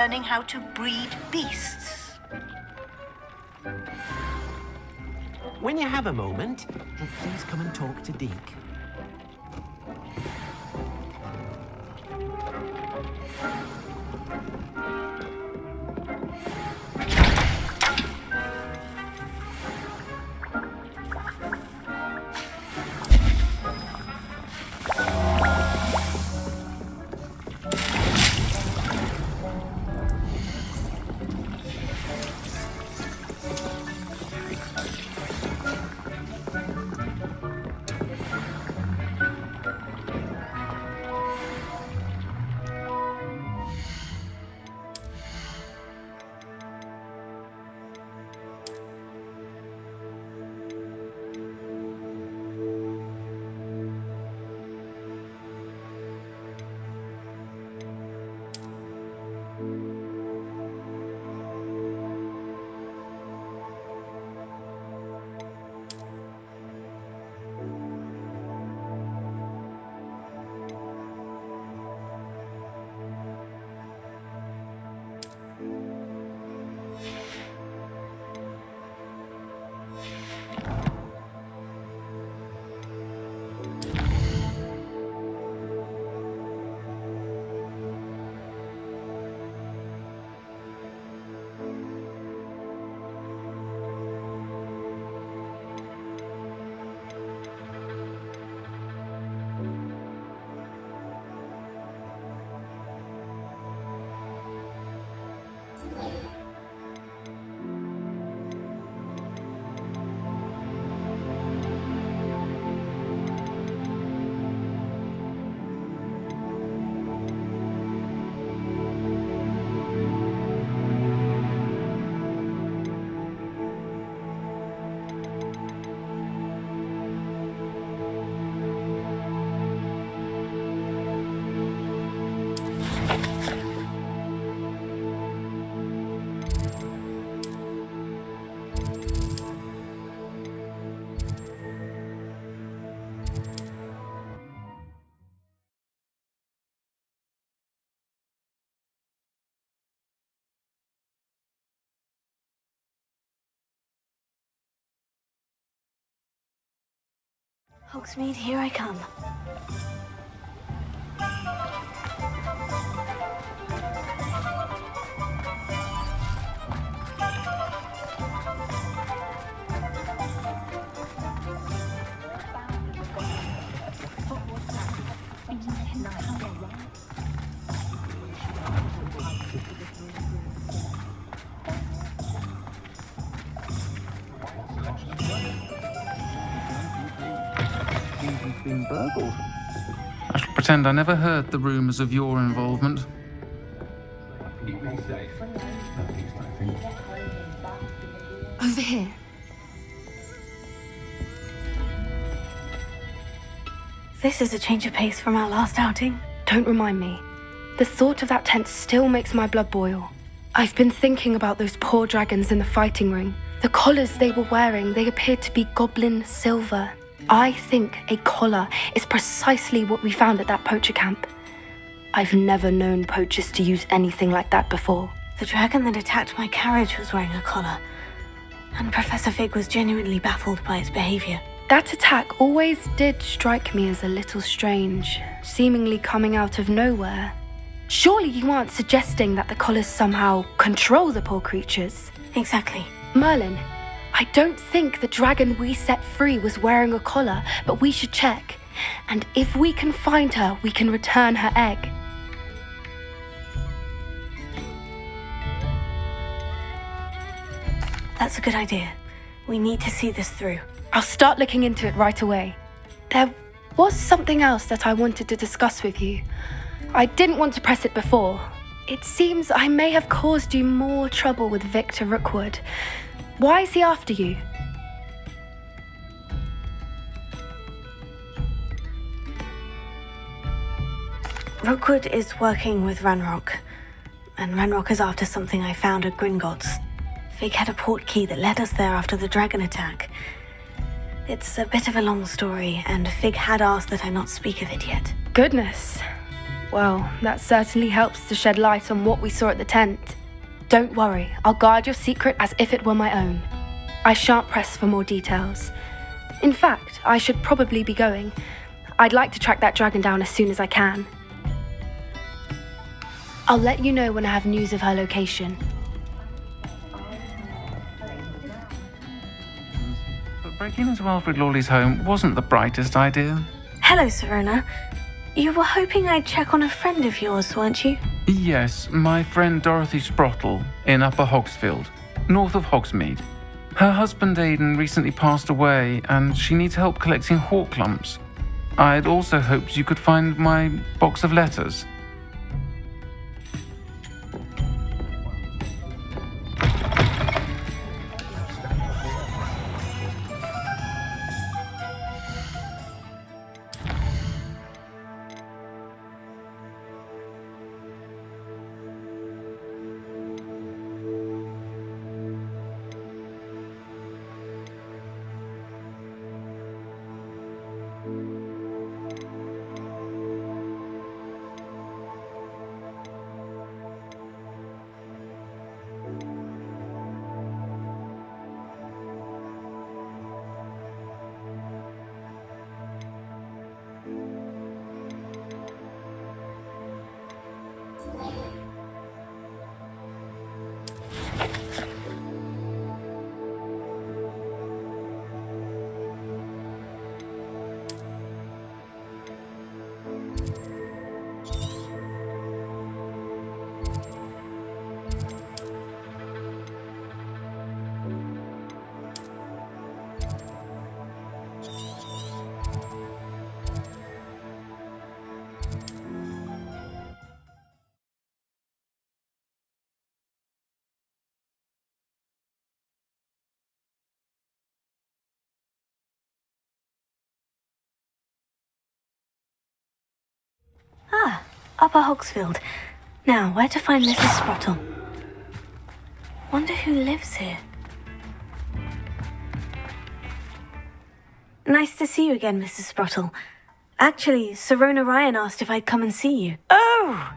learning how to breed beasts. When you have a moment, please come and talk to Deke. Hogsmeade, here I come. Been burgled. I shall pretend I never heard the rumours of your involvement. Over here. This is a change of pace from our last outing. Don't remind me. The thought of that tent still makes my blood boil. I've been thinking about those poor dragons in the fighting ring. The collars they were wearing, they appeared to be goblin silver. I think a collar is precisely what we found at that poacher camp. I've never known poachers to use anything like that before. The dragon that attacked my carriage was wearing a collar, and Professor Fig was genuinely baffled by its behavior. That attack always did strike me as a little strange, seemingly coming out of nowhere. Surely you aren't suggesting that the collars somehow control the poor creatures? Exactly. Merlin, I don't think the dragon we set free was wearing a collar, but we should check. And if we can find her, we can return her egg. That's a good idea. We need to see this through. I'll start looking into it right away. There was something else that I wanted to discuss with you. I didn't want to press it before. It seems I may have caused you more trouble with Victor Rookwood. Why is he after you? Rookwood is working with Ranrock, and Ranrock is after something I found at Gringotts. Fig had a portkey that led us there after the dragon attack. It's a bit of a long story, and Fig had asked that I not speak of it yet. Goodness. Well, that certainly helps to shed light on what we saw at the tent. Don't worry, I'll guard your secret as if it were my own. I shan't press for more details. In fact, I should probably be going. I'd like to track that dragon down as soon as I can. I'll let you know when I have news of her location. But breaking into Alfred Lawley's home wasn't the brightest idea. Hello, Serona. You were hoping I'd check on a friend of yours, weren't you? Yes, my friend Dorothy Sprottle in Upper Hogsfield, north of Hogsmeade. Her husband Aidan recently passed away and she needs help collecting hawk lumps. I'd also hoped you could find my box of letters. Ah, Upper Hogsfield. Now, where to find Mrs. Sprottle? Wonder who lives here. Nice to see you again, Mrs. Sprottle. Actually, Serona Ryan asked if I'd come and see you. Oh,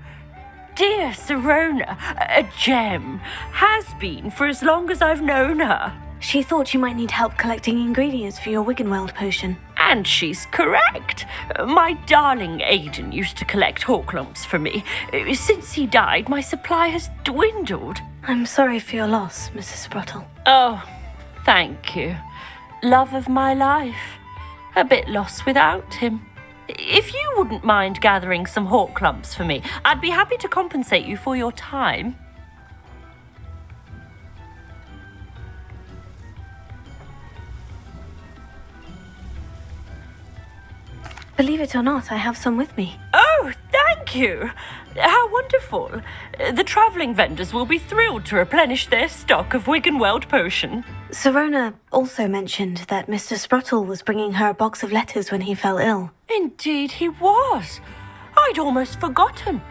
dear Serona, a gem. Has been for as long as I've known her. She thought you might need help collecting ingredients for your Wiggenweld potion. And she's correct. My darling Aidan used to collect hawk lumps for me. Since he died, my supply has dwindled. I'm sorry for your loss, Mrs. Sprottle. Oh, thank you. Love of my life. A bit lost without him. If you wouldn't mind gathering some hawk lumps for me, I'd be happy to compensate you for your time. Believe it or not, I have some with me. Oh, thank you. How wonderful. The travelling vendors will be thrilled to replenish their stock of Wiggenweld potion. Serona also mentioned that Mr. Sprottle was bringing her a box of letters when he fell ill. Indeed he was. I'd almost forgotten.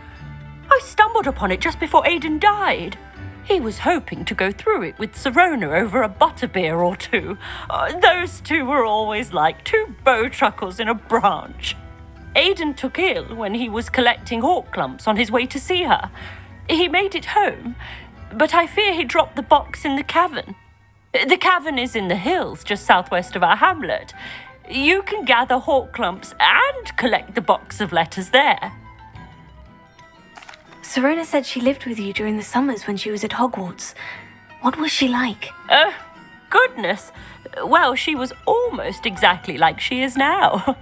I stumbled upon it just before Aidan died. He was hoping to go through it with Serona over a butterbeer or two. Those two were always like two bowtruckles in a branch. Aidan took ill when he was collecting hawk lumps on his way to see her. He made it home, but I fear he dropped the box in the cavern. The cavern is in the hills just southwest of our hamlet. You can gather hawk lumps and collect the box of letters there. Serona said she lived with you during the summers when she was at Hogwarts. What was she like? Goodness. Well, she was almost exactly like she is now.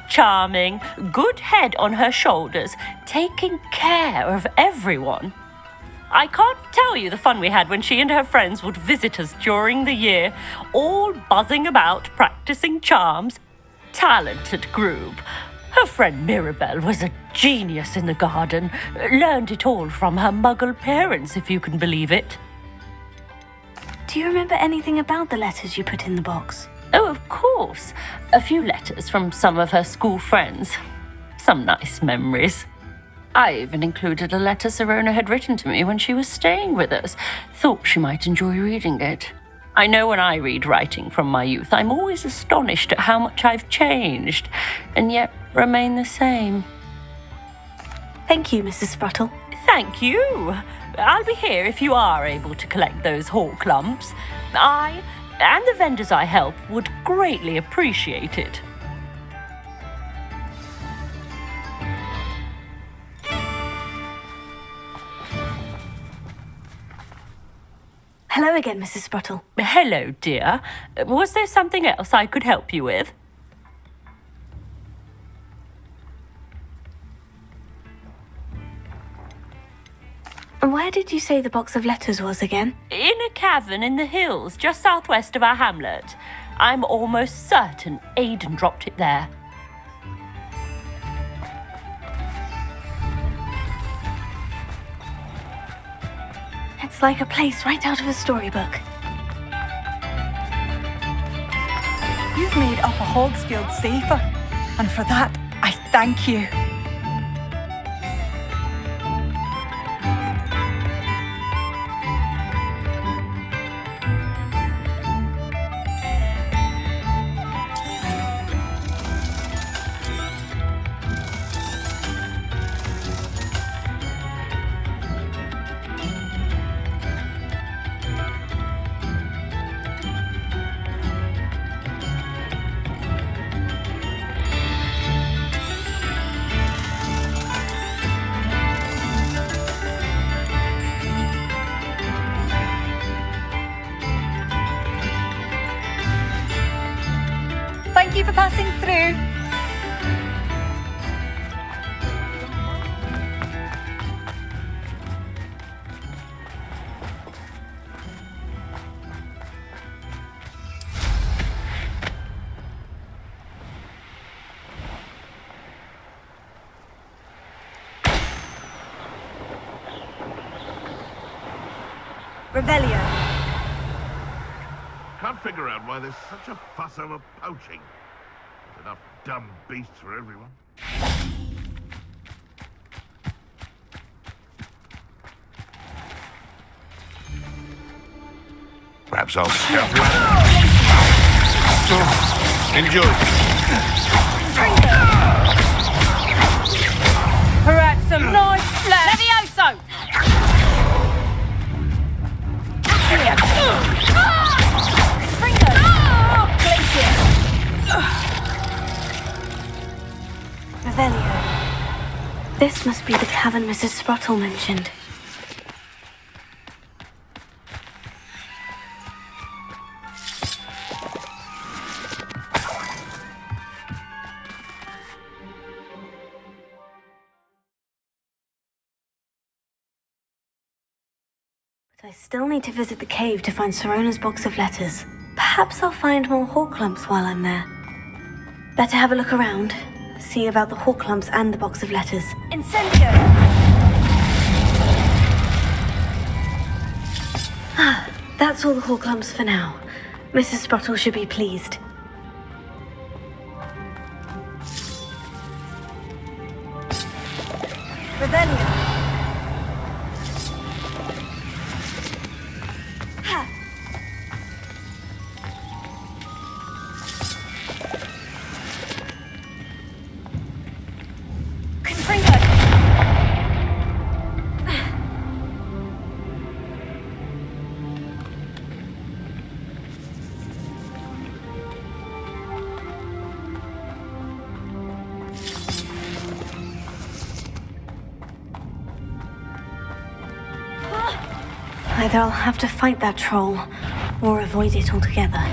Charming, good head on her shoulders, taking care of everyone. I can't tell you the fun we had when she and her friends would visit us during the year, all buzzing about, practicing charms. Talented group. Her friend Mirabelle was a genius in the garden. Learned it all from her muggle parents, if you can believe it. Do you remember anything about the letters you put in the box? Oh, of course. A few letters from some of her school friends. Some nice memories. I even included a letter Serona had written to me when she was staying with us. Thought she might enjoy reading it. I know when I read writing from my youth, I'm always astonished at how much I've changed, and yet remain the same. Thank you, Mrs. Sprottle. Thank you. I'll be here if you are able to collect those hawk lumps. I and the vendors I help would greatly appreciate it. Hello again, Mrs. Sprottle. Hello, dear. Was there something else I could help you with? Where did you say the box of letters was again? In a cavern in the hills, just southwest of our hamlet. I'm almost certain Aidan dropped it there. It's like a place right out of a storybook. You've made Upper Hogsfield safer, and for that, I thank you. Thank you for passing through. Revelio. Can't figure out why there's such a fuss over poaching. There's enough dumb beasts for everyone. Perhaps I'll scout around. Enjoy. Perhaps some nice flesh. Levioso! Revelio. This must be the cavern Mrs. Sprottle mentioned. But I still need to visit the cave to find Sirona's box of letters. Perhaps I'll find more hawk lumps while I'm there. Better have a look around, see about the hawk lumps and the box of letters. Incendio! Ah, that's all the hawk lumps for now. Mrs. Sprottle should be pleased. Revelio. Either I'll have to fight that troll, or avoid it altogether.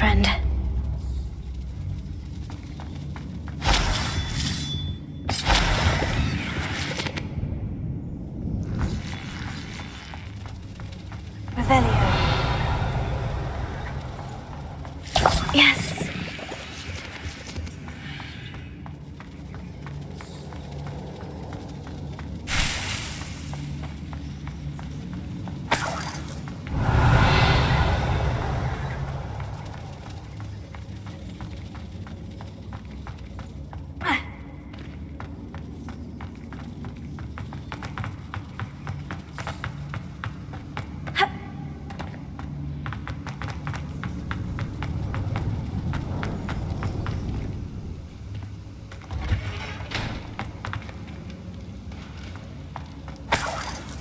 friend. Revelio. Yes.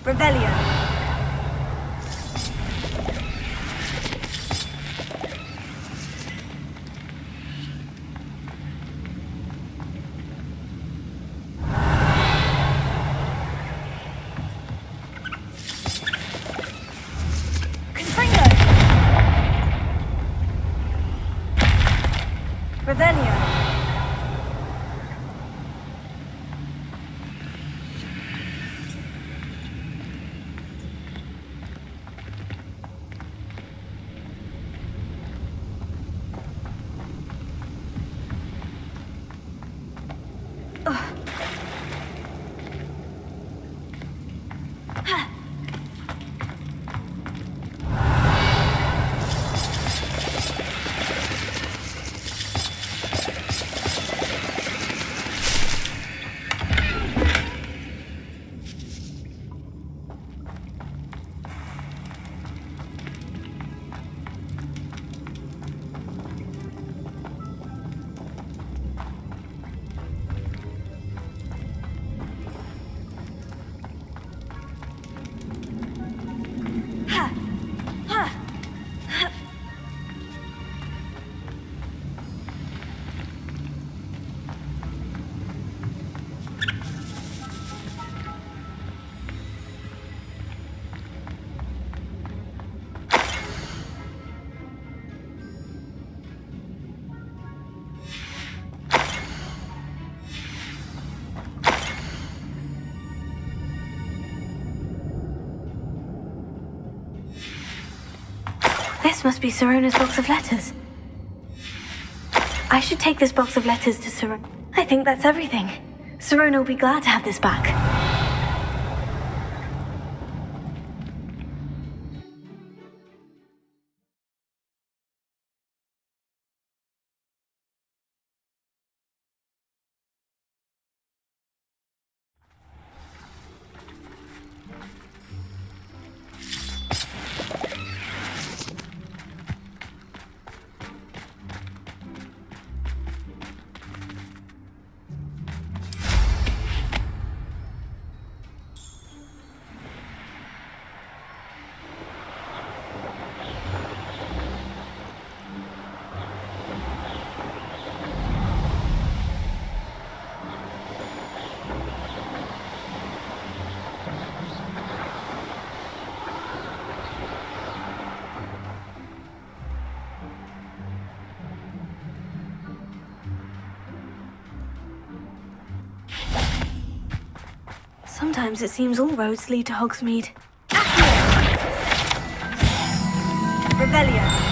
Revelio. Confringo. Revelio. This must be Sirona's box of letters. I should take this box of letters to Sirona. I think that's everything. Sirona will be glad to have this back. Sometimes it seems all roads lead to Hogsmeade. Revelio.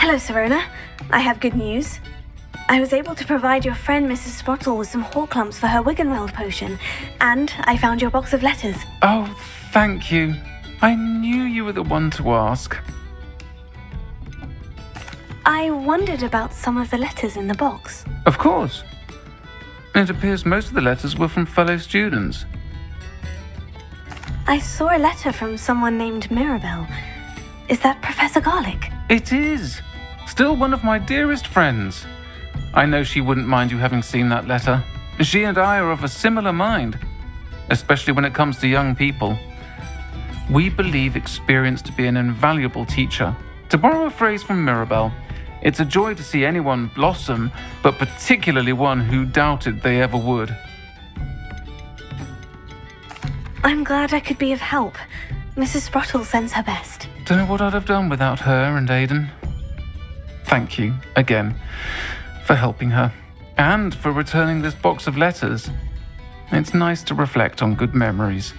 Hello, Serona. I have good news. I was able to provide your friend Mrs. Sprottle with some Horklumps for her Wiggenweld potion, and I found your box of letters. Oh, thank you. I knew you were the one to ask. I wondered about some of the letters in the box. Of course. It appears most of the letters were from fellow students. I saw a letter from someone named Mirabelle. Is that Professor Garlick? It is. Still one of my dearest friends. I know she wouldn't mind you having seen that letter. She and I are of a similar mind, especially when it comes to young people. We believe experience to be an invaluable teacher. To borrow a phrase from Mirabelle, it's a joy to see anyone blossom, but particularly one who doubted they ever would. I'm glad I could be of help. Mrs. Sprottle sends her best. Don't know what I'd have done without her and Aidan. Thank you, again, for helping her, and for returning this box of letters. It's nice to reflect on good memories.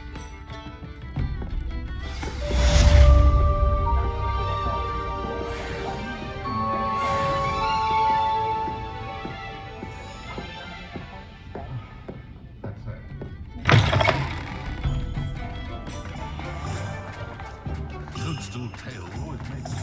Toadstool tail always makes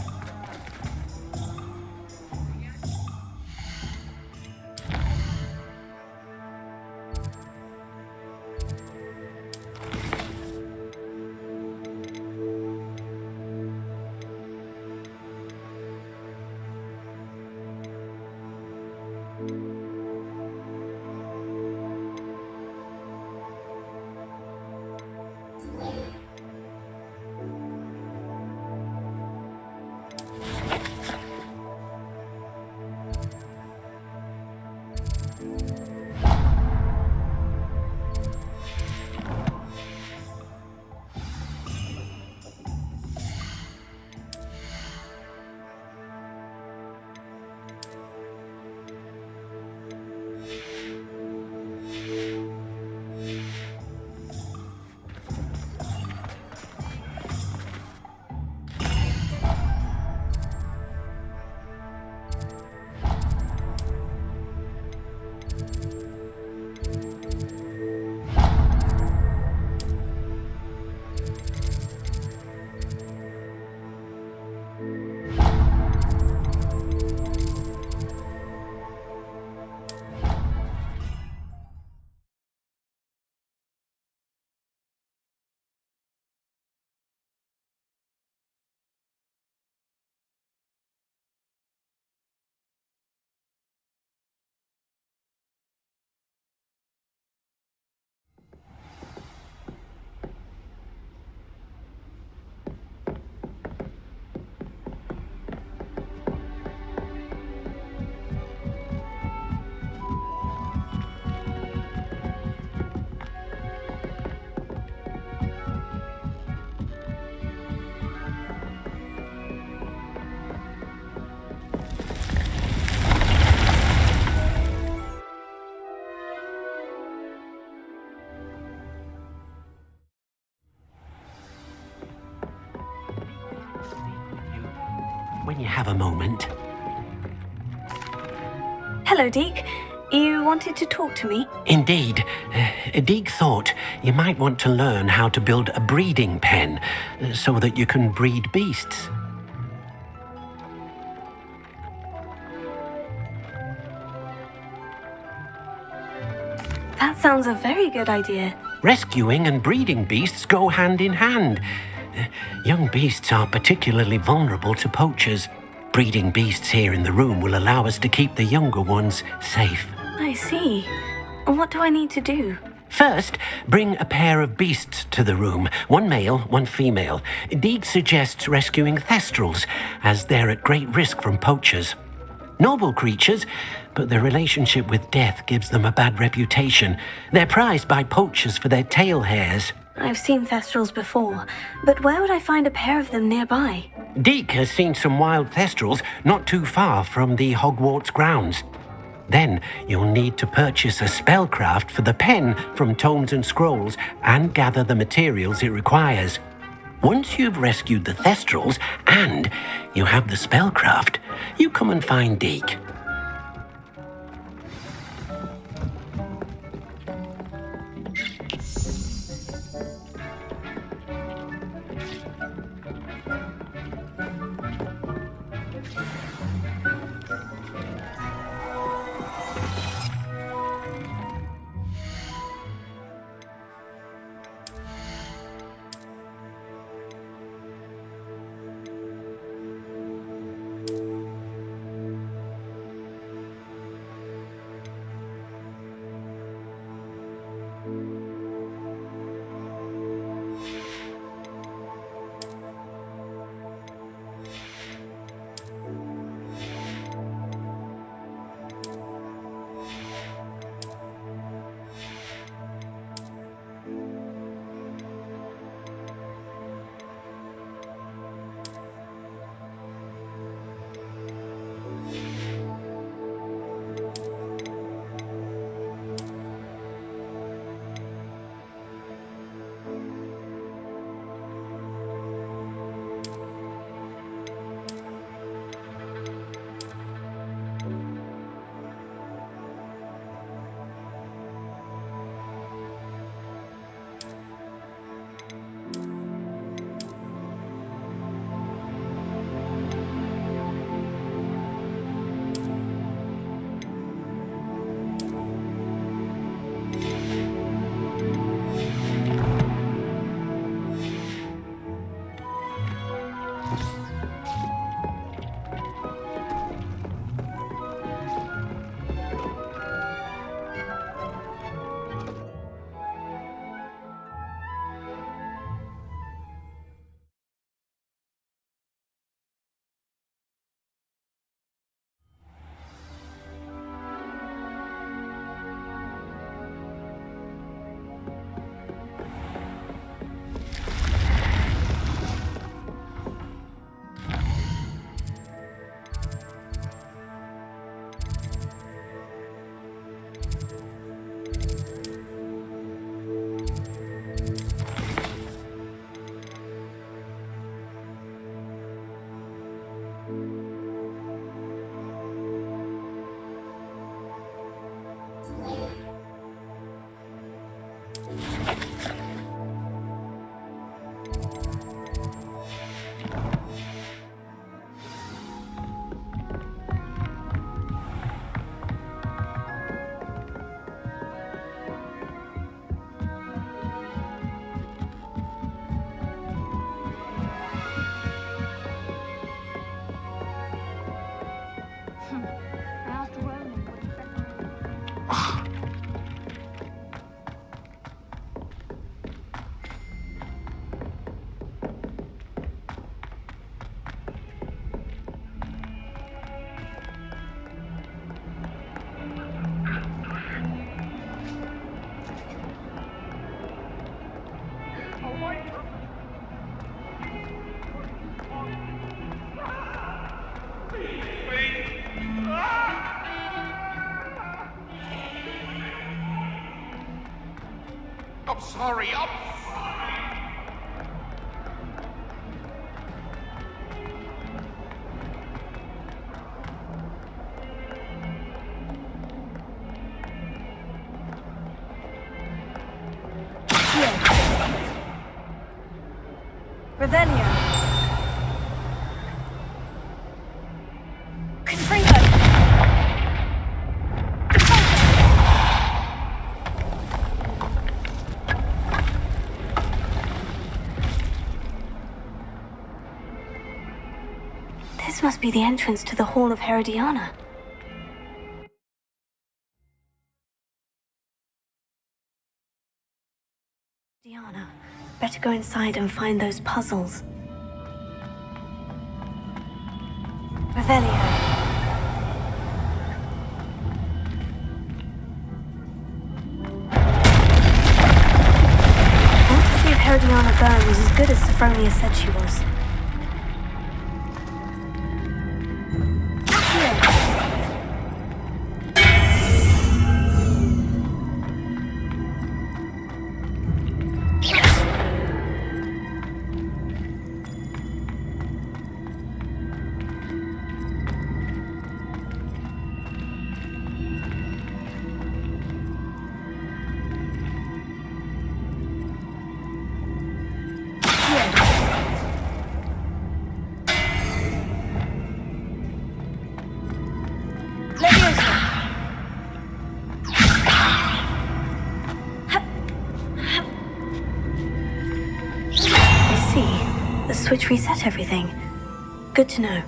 when you have a moment. Hello, Deke. You wanted to talk to me? Indeed. Deek thought you might want to learn how to build a breeding pen so that you can breed beasts. That sounds a very good idea. Rescuing and breeding beasts go hand in hand. Young beasts are particularly vulnerable to poachers. Breeding beasts here in the room will allow us to keep the younger ones safe. I see. What do I need to do? First, bring a pair of beasts to the room. One male, one female. Deeg suggests rescuing thestrals, as they're at great risk from poachers. Noble creatures, but their relationship with death gives them a bad reputation. They're prized by poachers for their tail hairs. I've seen thestrals before, but where would I find a pair of them nearby? Deek has seen some wild thestrals not too far from the Hogwarts grounds. Then you'll need to purchase a spellcraft for the pen from Tomes and Scrolls and gather the materials it requires. Once you've rescued the Thestrals and you have the spellcraft, you come and find Deke. I'm sorry, Revelio. Confringo. This must be the entrance to the Hall of Herodiana. Diana, better go inside and find those puzzles. Revelio. I want to see if Herodiana Byrne was as good as Sophronia said she was. switch reset everything. Good to know.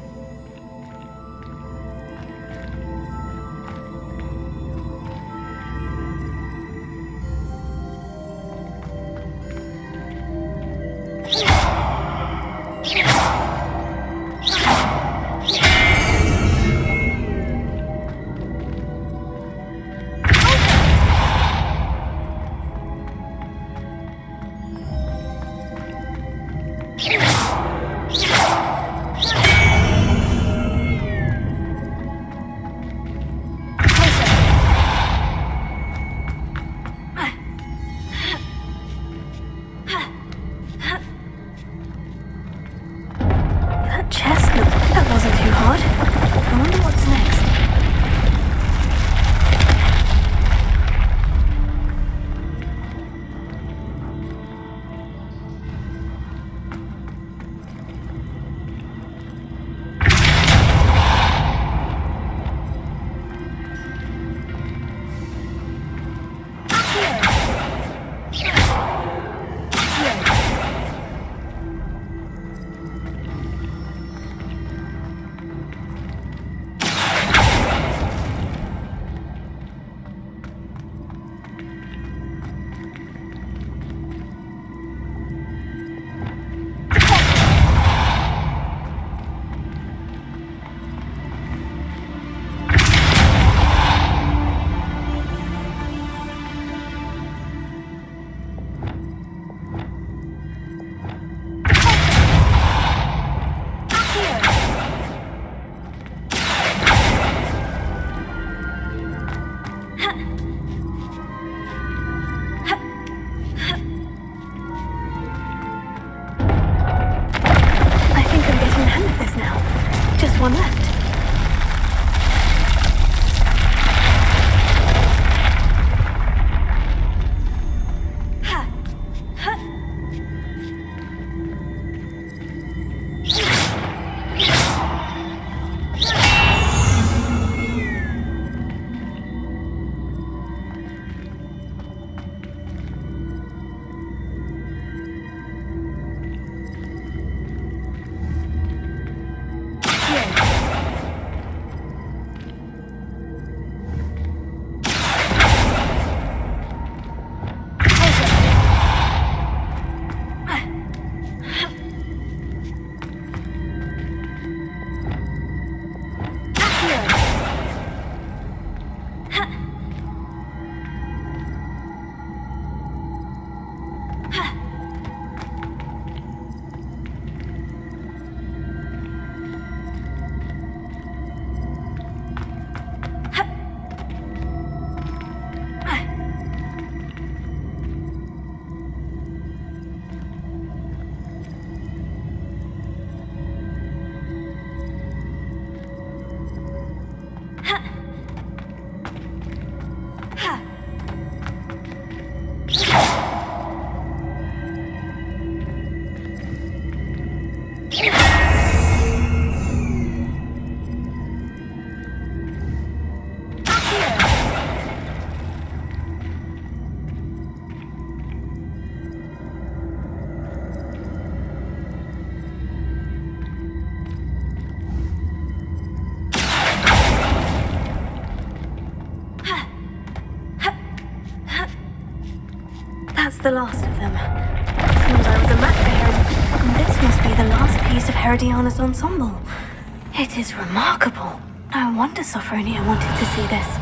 One left. That's the last of them. Seems I was a match for him. And this must be the last piece of Herodiana's ensemble. It is remarkable. No wonder Sophronia wanted to see this.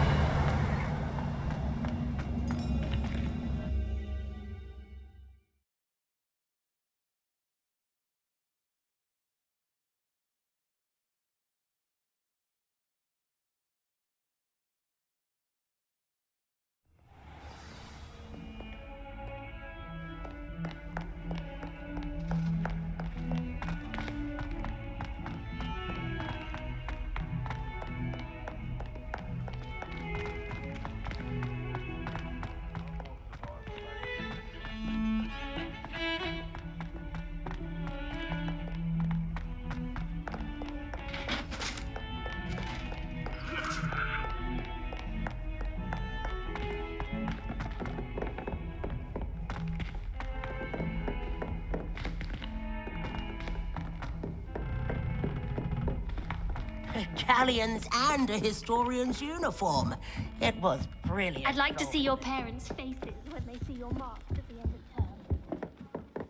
galleons and a historian's uniform. It was brilliant. I'd like to see your parents' faces when they see your marks at the end of term.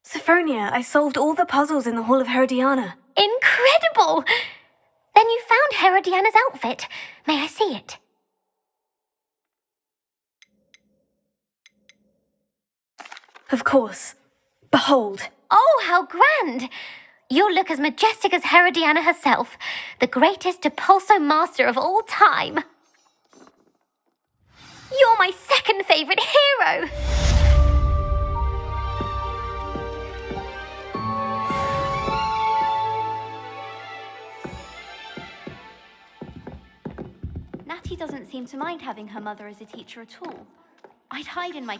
Sophronia, I solved all the puzzles in the Hall of Herodiana. Incredible! Then you found Herodiana's outfit. May I see it? Of course. Behold. Oh, how grand! You'll look as majestic as Herodiana herself, the greatest Depulso master of all time. You're my second favourite hero! Natty doesn't seem to mind having her mother as a teacher at all. I'd hide in my